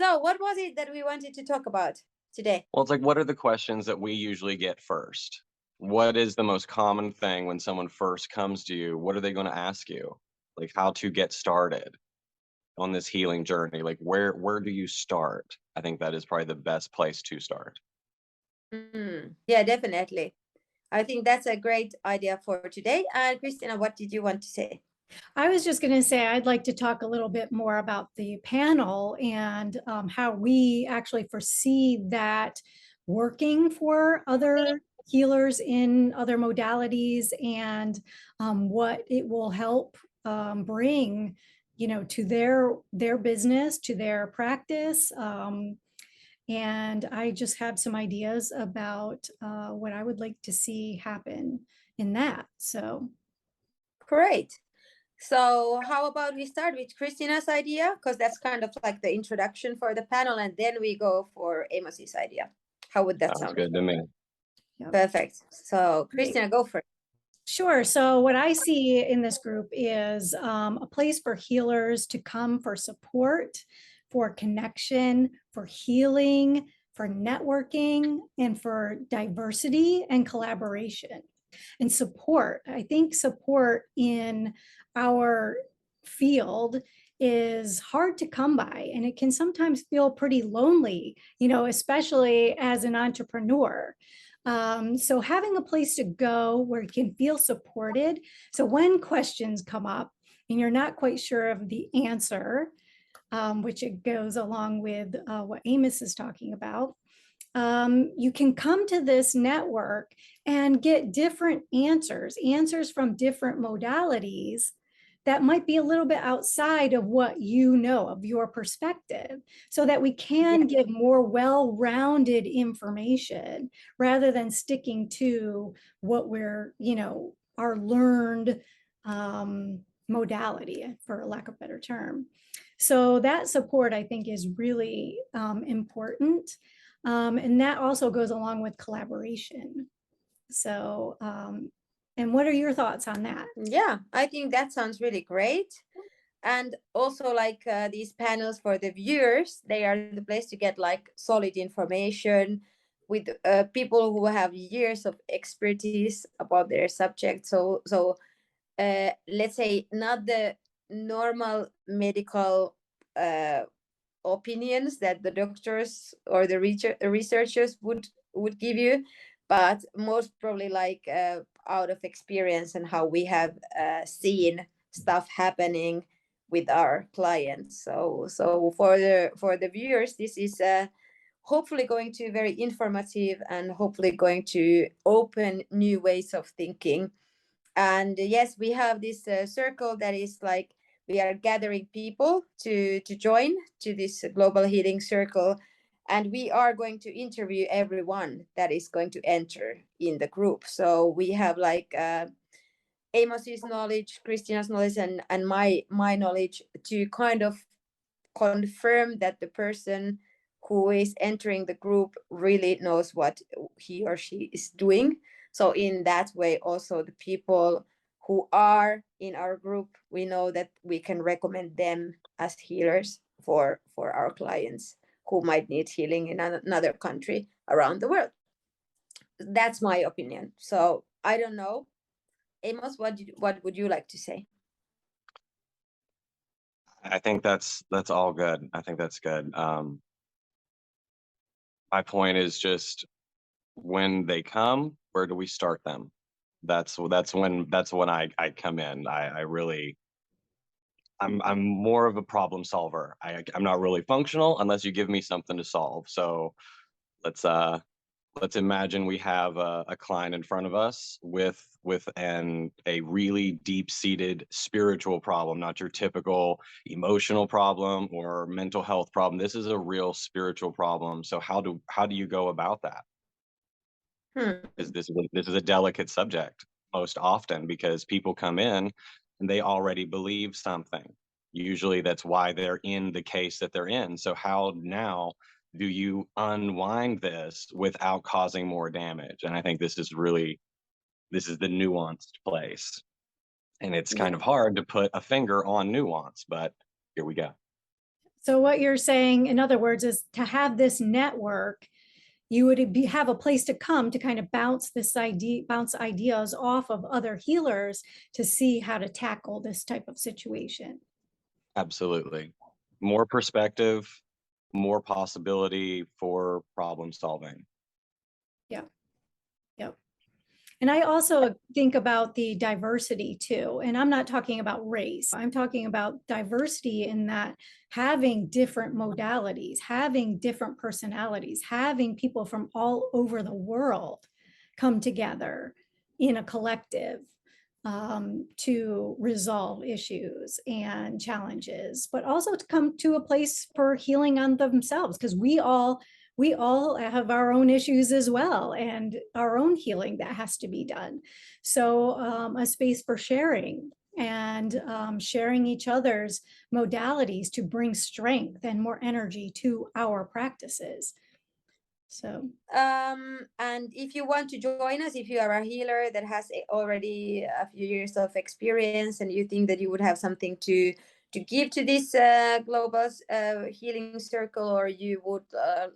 So what was it that we wanted to talk about today? Well, it's like, what are the questions that we usually get first? What is the most common thing when someone first comes to you? What are they going to ask you? Like how to get started on this healing journey? Like where do you start? I think that is probably the best place to start. Yeah, definitely. I think that's a great idea for today. And Christina, what did you want to say? I was just going to say I'd like to talk a little bit more about the panel and how we actually foresee that working for other healers in other modalities and what it will help bring, to their business, to their practice. And I just have some ideas about what I would like to see happen in that. So. Great. So how about we start with Christina's idea? Because that's kind of like the introduction for the panel, and then we go for Amos's idea. How would that Sounds sound? good to me. Yep. Perfect. So Christina, go for it. Sure. So what I see in this group is a place for healers to come for support, for connection, for healing, for networking, and for diversity and collaboration. And support, I think support in our field is hard to come by, and it can sometimes feel pretty lonely, especially as an entrepreneur. So having a place to go where you can feel supported. So when questions come up and you're not quite sure of the answer, which it goes along with what Amos is talking about, you can come to this network and get different answers from different modalities that might be a little bit outside of what you know of your perspective, so that we can give more well-rounded information rather than sticking to what we're, our learned modality, for lack of a better term. So that support, I think, is really important. And that also goes along with collaboration. So, and what are your thoughts on that? Yeah, I think that sounds really great. And also like these panels for the viewers, they are the place to get like solid information with people who have years of expertise about their subject. So let's say not the normal medical opinions that the doctors or the researchers would give you, but most probably like out of experience and how we have seen stuff happening with our clients. So for the viewers, this is hopefully going to be very informative and hopefully going to open new ways of thinking. And yes, we have this circle that is like we are gathering people to join to this global healing circle, and we are going to interview everyone that is going to enter in the group. So we have like Amos's knowledge, Christina's knowledge, and my knowledge to kind of confirm that the person who is entering the group really knows what he or she is doing. So in that way, also the people who are in our group, we know that we can recommend them as healers for our clients who might need healing in another country around the world. That's my opinion. So I don't know, Amos, what would you like to say? I think that's all good. I think that's good. My point is just when they come, where do we start them? That's when I come in. I really I'm more of a problem solver. I'm not really functional unless you give me something to solve. So let's imagine we have a client in front of us with a really deep-seated spiritual problem, not your typical emotional problem or mental health problem. This is a real spiritual problem. So how do you go about that? This is a delicate subject most often because people come in and they already believe something. Usually that's why they're in the case that they're in. So how now do you unwind this without causing more damage? And I think this is the nuanced place. And it's kind of hard to put a finger on nuance, but here we go. So what you're saying, in other words, is to have this network, you would have a place to come to kind of bounce ideas off of other healers to see how to tackle this type of situation. Absolutely. More perspective, more possibility for problem solving. Yeah. Yep. And I also think about the diversity too. And I'm not talking about race. I'm talking about diversity in that having different modalities, having different personalities, having people from all over the world come together in a collective to resolve issues and challenges, but also to come to a place for healing on themselves, because we all have our own issues as well and our own healing that has to be done. So a space for sharing and sharing each other's modalities to bring strength and more energy to our practices. So and if you want to join us, if you are a healer that has already a few years of experience and you think that you would have something to give to this global healing circle, or you would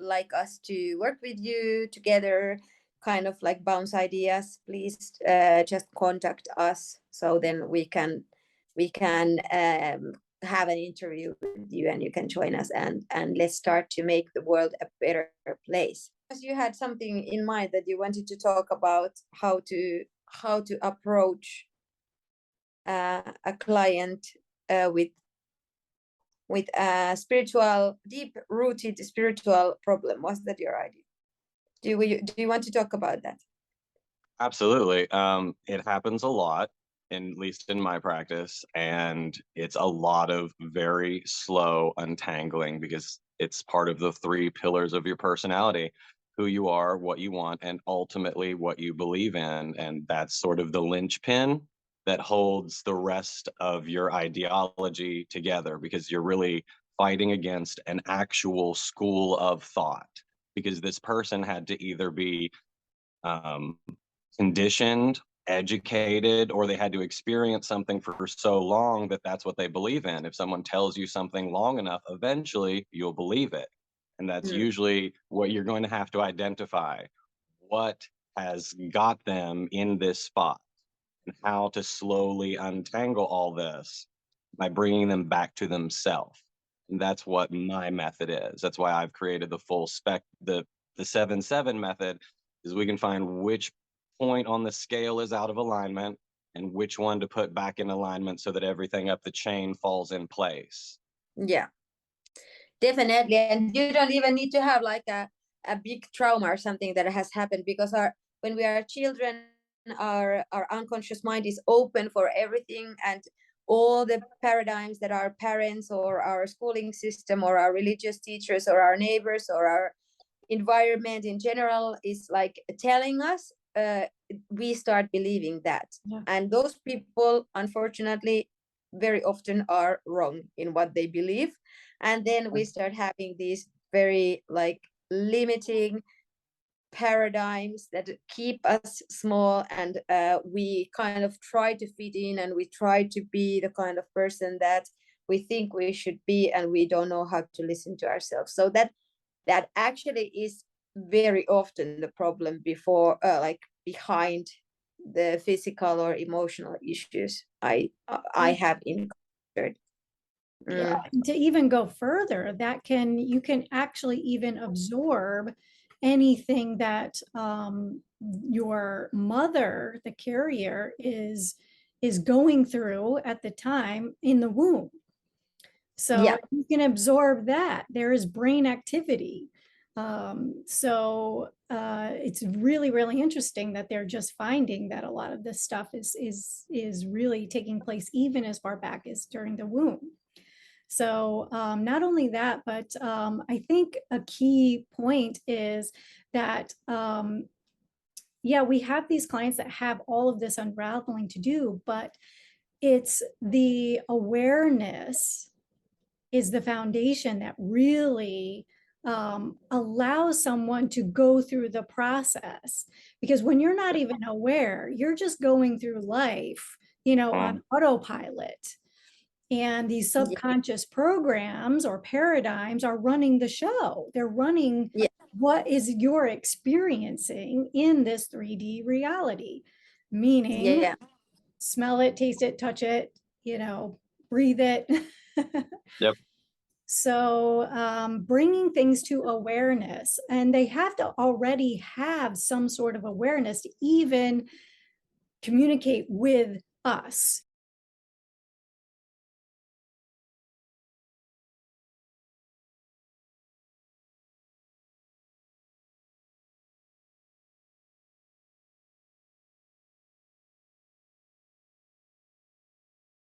like us to work with you together, kind of like bounce ideas, please just contact us, so then we can have an interview with you and you can join us, and let's start to make the world a better place. Because you had something in mind that you wanted to talk about, how to approach a client with a spiritual, deep rooted spiritual problem. Was that your idea? Do you want to talk about that? Absolutely. It happens a lot, at least in my practice, and it's a lot of very slow untangling, because it's part of the 3 pillars of your personality: who you are, what you want, and ultimately what you believe in. And that's sort of the linchpin that holds the rest of your ideology together, because you're really fighting against an actual school of thought, because this person had to either be conditioned, educated, or they had to experience something for so long that that's what they believe in. If someone tells you something long enough, eventually you'll believe it. And that's usually what you're going to have to identify: what has got them in this spot, and how to slowly untangle all this by bringing them back to themselves. And that's what my method is. That's why I've created the full the 7-7 method, is we can find which point on the scale is out of alignment and which one to put back in alignment, so that everything up the chain falls in place. Yeah, definitely. And you don't even need to have like a big trauma or something that has happened, because when we are children, our unconscious mind is open for everything, and all the paradigms that our parents or our schooling system or our religious teachers or our neighbors or our environment in general is like telling us, we start believing that. Yeah. And those people, unfortunately, very often are wrong in what they believe. And then we start having these very like limiting paradigms that keep us small, and we kind of try to fit in, and we try to be the kind of person that we think we should be, and we don't know how to listen to ourselves. So that actually is very often the problem before like behind the physical or emotional issues I have encountered. Yeah, to even go further, you can actually even absorb anything that your mother, the carrier, is going through at the time in the womb. So Yeah. you can absorb that. There is brain activity. So it's really, really interesting that they're just finding that a lot of this stuff is really taking place even as far back as during the womb. So not only that, but I think a key point is that, yeah, we have these clients that have all of this unraveling to do, but it's the awareness is the foundation that really allows someone to go through the process. Because when you're not even aware, you're just going through life, on autopilot. And these subconscious programs or paradigms are running the show. They're running what is you're experiencing in this 3D reality, meaning smell it, taste it, touch it, you know, breathe it. Yep. So bringing things to awareness, and they have to already have some sort of awareness to even communicate with us.